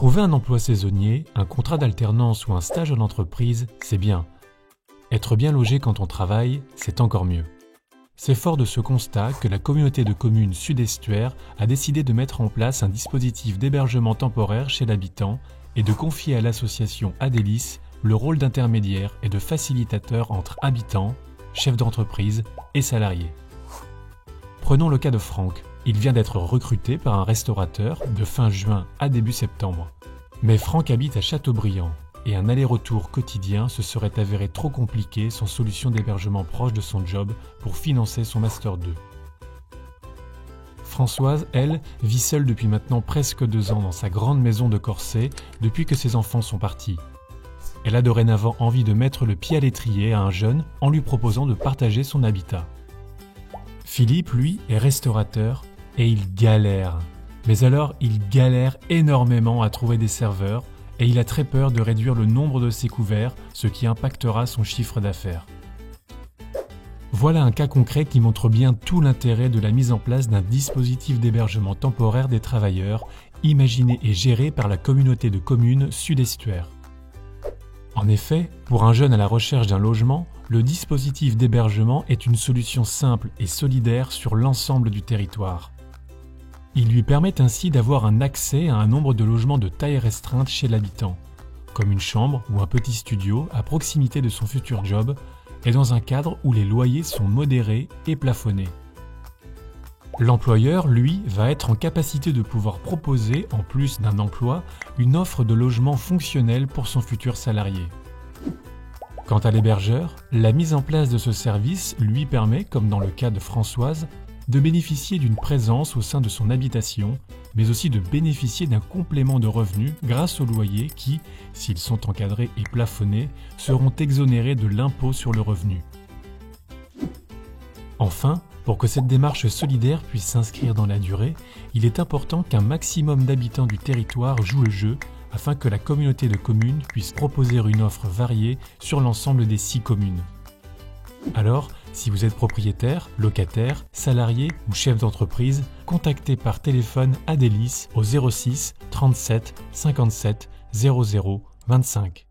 Trouver un emploi saisonnier, un contrat d'alternance ou un stage en entreprise, c'est bien. Être bien logé quand on travaille, c'est encore mieux. C'est fort de ce constat que la communauté de communes Sud-Estuaire a décidé de mettre en place un dispositif d'hébergement temporaire chez l'habitant et de confier à l'association Adélis le rôle d'intermédiaire et de facilitateur entre habitants, chefs d'entreprise et salariés. Prenons le cas de Franck. Il vient d'être recruté par un restaurateur de fin juin à début septembre. Mais Franck habite à Châteaubriand et un aller-retour quotidien se serait avéré trop compliqué sans solution d'hébergement proche de son job pour financer son Master 2. Françoise, elle, vit seule depuis maintenant presque 2 ans dans sa grande maison de Corsé depuis que ses enfants sont partis. Elle a dorénavant envie de mettre le pied à l'étrier à un jeune en lui proposant de partager son habitat. Philippe, lui, est restaurateur et il galère. Mais alors, il galère énormément à trouver des serveurs et il a très peur de réduire le nombre de ses couverts, ce qui impactera son chiffre d'affaires. Voilà un cas concret qui montre bien tout l'intérêt de la mise en place d'un dispositif d'hébergement temporaire des travailleurs, imaginé et géré par la communauté de communes Sud-Estuaire. En effet, pour un jeune à la recherche d'un logement, le dispositif d'hébergement est une solution simple et solidaire sur l'ensemble du territoire. Il lui permet ainsi d'avoir un accès à un nombre de logements de taille restreinte chez l'habitant, comme une chambre ou un petit studio à proximité de son futur job, et dans un cadre où les loyers sont modérés et plafonnés. L'employeur, lui, va être en capacité de pouvoir proposer, en plus d'un emploi, une offre de logement fonctionnel pour son futur salarié. Quant à l'hébergeur, la mise en place de ce service lui permet, comme dans le cas de Françoise, de bénéficier d'une présence au sein de son habitation, mais aussi de bénéficier d'un complément de revenus grâce aux loyers qui, s'ils sont encadrés et plafonnés, seront exonérés de l'impôt sur le revenu. Enfin, pour que cette démarche solidaire puisse s'inscrire dans la durée, il est important qu'un maximum d'habitants du territoire jouent le jeu afin que la communauté de communes puisse proposer une offre variée sur l'ensemble des 6 communes. Alors, si vous êtes propriétaire, locataire, salarié ou chef d'entreprise, contactez par téléphone Adélis au 06 37 57 00 25.